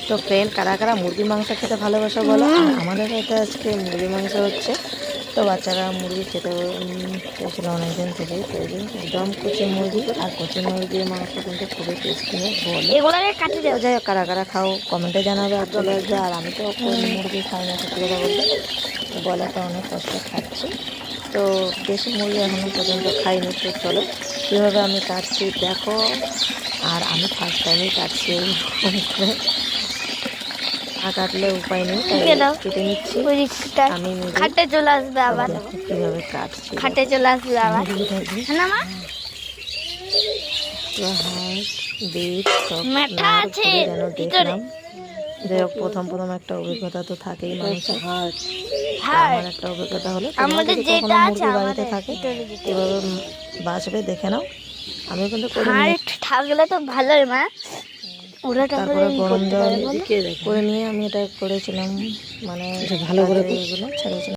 তো ফ্রেন্ড, কারা কারা মুরগির মাংস খেতে ভালোবাসো বলো। আর আমাদের এটা আজকে মুরগির মাংস হচ্ছে। তো বাচ্চারা মুরগি খেতে চেয়েছিল অনেকদিন থেকেই, তো এই যে একদম কচি মুরগি, আর কচি মুরগির মাংস কিন্তু খুবই টেস্টি বলে। তো যাই হোক, কারা কারা খাও কমেন্টে জানাবে আর চলে আসবে। আর আমি তো মুরগি খাই না সত্যি কথা বলতে, গলাটা অনেক কষ্ট খাচ্ছি। তো দেশি মুরগি এখনও পর্যন্ত খাইনি। তো চলো কীভাবে আমি কাটছি দেখো। আর আমি ফার্স্ট টাইমই কাটছি এইরকম করে, না কাটলে উপায় নেই, তাই কেটে নিচ্ছি। আমি খাটে চলে আসবে আবার, কীভাবে কাটছি খাটে চলে আসবে আবার। দেখলাম। যাই হোক, প্রথম একটা অভিজ্ঞতা তো থাকেই মানুষের। আমার একটা অভিজ্ঞতা হলো, আমাদের যেটা আছে বাড়িতে থাকে এভাবে বাঁচবে, দেখে নাও। আমি কিন্তু থাকলে তো ভালোই মা। তারপরে গরম জল করে নিয়ে আমি এটা করেছিলাম, মানে ভালো করে এগুলো ছেড়েছিলাম।